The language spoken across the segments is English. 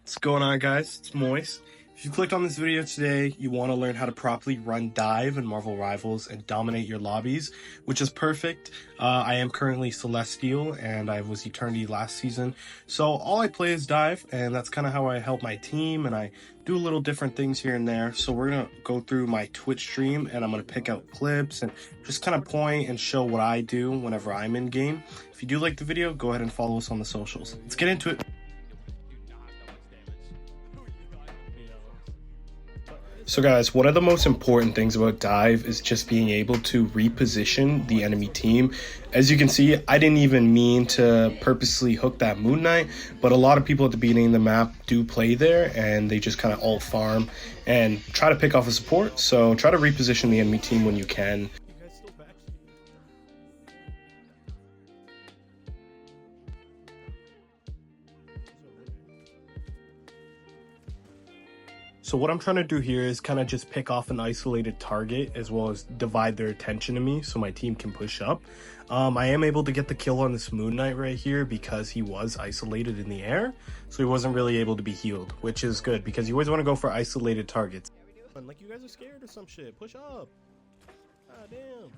What's going on, guys? It's Moist. If you clicked on this video today, you want to learn how to properly run dive in Marvel Rivals and dominate your lobbies, which is perfect. I am currently Celestial and I was Eternity last season. So all I play is dive, and that's kind of how I help my team, and I do little different things here and there. So we're going to go through my Twitch stream and I'm going to pick out clips and just kind of point and show what I do whenever I'm in game. If you do like the video, go ahead and follow us on the socials. Let's get into it. So guys, one of the most important things about dive is just being able to reposition the enemy team. As you can see, I didn't even mean to purposely hook that Moon Knight, but a lot of people at the beginning of the map do play there and they just kind of alt farm and try to pick off a support. So try to reposition the enemy team when you can. So what I'm trying to do here is kind of just pick off an isolated target as well as divide their attention to me so my team can push up. I am able to get the kill on this Moon Knight right here because he was isolated in the air, so he wasn't really able to be healed, which is good because you always want to go for isolated targets. Like, you guys are scared or some shit. Push up. God damn.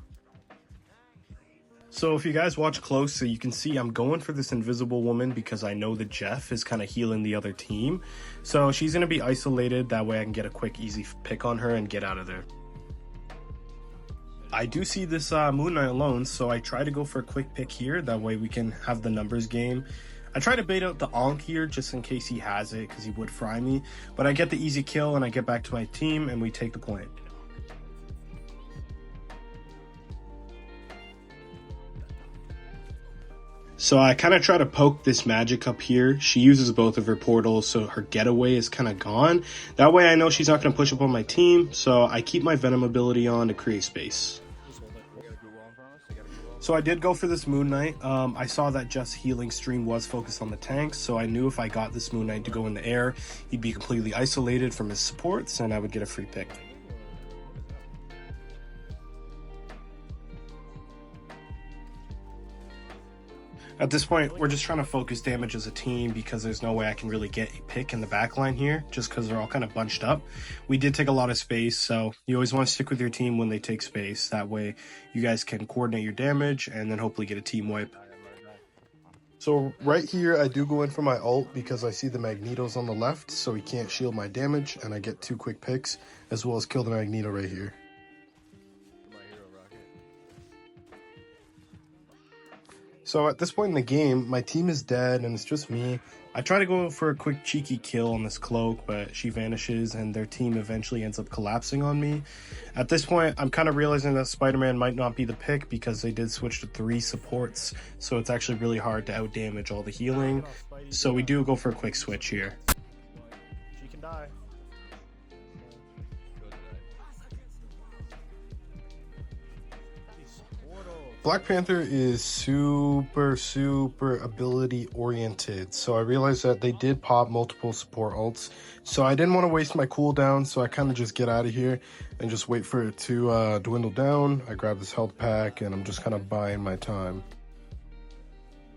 So if you guys watch closely, you can see I'm going for this invisible woman because I know that Jeff is kind of healing the other team. So she's going to be isolated. That way I can get a quick, easy pick on her and get out of there. I do see this Moon Knight alone, so I try to go for a quick pick here. That way we can have the numbers game. I try to bait out the Ankh here just in case he has it because he would fry me. But I get the easy kill and I get back to my team and we take the point. So I kind of try to poke this magic up here. She uses both of her portals, so her getaway is kind of gone. That way I know she's not going to push up on my team, so I keep my Venom ability on to create space. So I did go for this Moon Knight. I saw that Just Healing stream was focused on the tanks, so I knew if I got this Moon Knight to go in the air, he'd be completely isolated from his supports, and I would get a free pick. At this point, we're just trying to focus damage as a team because there's no way I can really get a pick in the backline here just because they're all kind of bunched up. We did take a lot of space, so you always want to stick with your team when they take space. That way you guys can coordinate your damage and then hopefully get a team wipe. So right here, I do go in for my ult because I see the Magnetos on the left, so he can't shield my damage, and I get 2 quick picks as well as kill the Magneto right here. So at this point in the game, my team is dead and it's just me. I try to go for a quick cheeky kill on this Cloak, but she vanishes and their team eventually ends up collapsing on me. At this point, I'm kind of realizing that Spider-Man might not be the pick because they did switch to 3 supports, so it's actually really hard to outdamage all the healing. So we do go for a quick switch here. She can die. Black Panther is super ability oriented, so I realized that they did pop multiple support ults, so I didn't want to waste my cooldown, so I kind of just get out of here and just wait for it to dwindle down. I grab this health pack and I'm just kind of buying my time.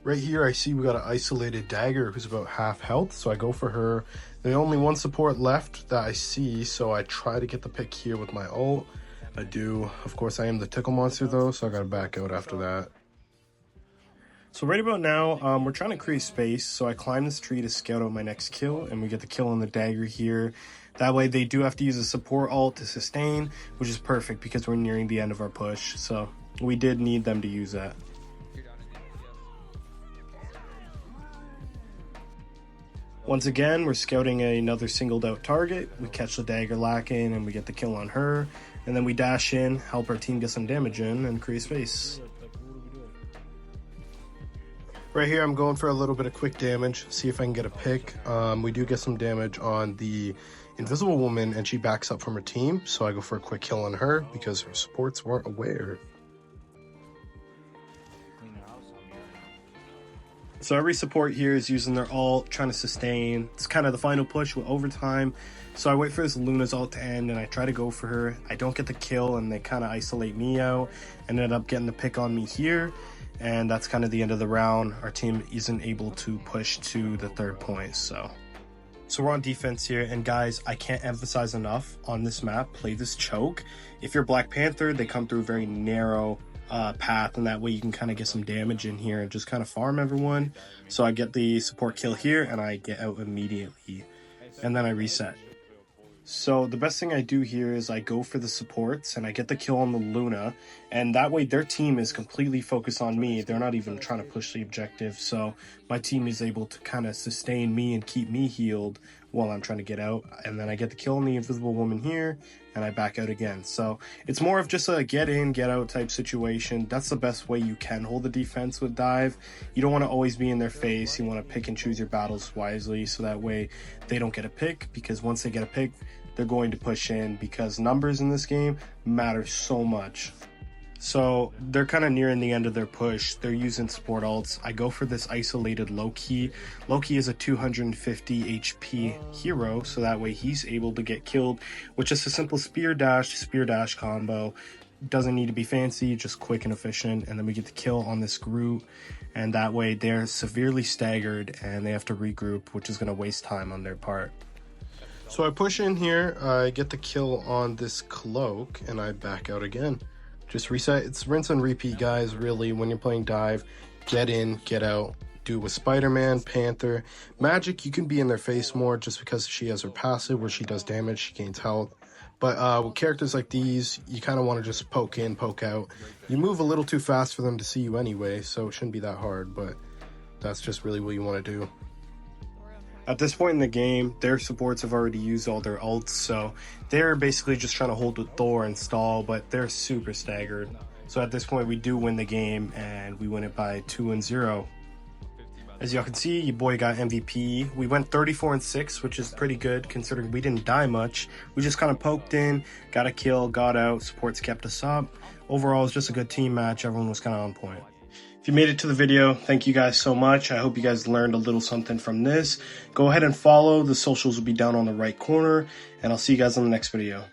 Right here I see we got an isolated Dagger who's about half health, so I go for her. There's only 1 support left that I see, so I try to get the pick here with my ult. I do. Of course, I am the tickle monster though, so I gotta back out after that. So right about now, we're trying to create space, so I climb this tree to scout out my next kill, and we get the kill on the Dagger here. That way they do have to use a support ult to sustain, which is perfect because we're nearing the end of our push, so we did need them to use that. Once again, we're scouting another singled out target. We catch the Dagger lacking and we get the kill on her. And then we dash in, help our team get some damage in, and create space. Right here, I'm going for a little bit of quick damage, see if I can get a pick. We do get some damage on the Invisible Woman, and she backs up from her team. So I go for a quick kill on her because her supports weren't aware. So every support here is using their ult, trying to sustain. It's kind of the final push with overtime. So I wait for this Luna's ult to end and I try to go for her. I don't get the kill and they kind of isolate me out. Ended up getting the pick on me here. And that's kind of the end of the round. Our team isn't able to push to the 3rd point. So So we're on defense here, and guys, I can't emphasize enough on this map, play this choke. If you're Black Panther, they come through a very narrow path, and that way you can kind of get some damage in here and just kind of farm everyone. So I get the support kill here, and I get out immediately, and then I reset. So the best thing I do here is I go for the supports and I get the kill on the Luna, and that way their team is completely focused on me. They're not even trying to push the objective, so my team is able to kind of sustain me and keep me healed while I'm trying to get out. And then I get the kill on the Invisible Woman here, and I back out again. So it's more of just a get in, get out type situation. That's the best way you can hold the defense with dive. You don't want to always be in their face. You want to pick and choose your battles wisely, so that way they don't get a pick, because once they get a pick, they're going to push in, because numbers in this game matter so much. So they're kind of nearing the end of their push. They're using support ults. I go for this isolated Loki. Loki is a 250 HP hero, so that way he's able to get killed with just a simple spear dash combo. Doesn't need to be fancy, just quick and efficient. And then we get the kill on this Groot, and that way they're severely staggered and they have to regroup, which is going to waste time on their part. So I push in here, I get the kill on this Cloak, and I back out again. Just reset. It's rinse and repeat, guys, really. When you're playing dive, get in, get out. Do with Spider-Man, Panther. Magic, you can be in their face more just because she has her passive where she does damage, she gains health. But with characters like these, you kind of want to just poke in, poke out. You move a little too fast for them to see you anyway, so it shouldn't be that hard, but that's just really what you want to do. At this point in the game, their supports have already used all their ults, so they're basically just trying to hold with Thor and stall, but they're super staggered. So at this point, we do win the game, and we win it by 2-0. As y'all can see, your boy got MVP. We went 34-6, which is pretty good considering we didn't die much. We just kind of poked in, got a kill, got out, supports kept us up. Overall, it's just a good team match. Everyone was kind of on point. If you made it to the video, thank you guys so much. I hope you guys learned a little something from this. Go ahead and follow. The socials will be down on the right corner, and I'll see you guys in the next video.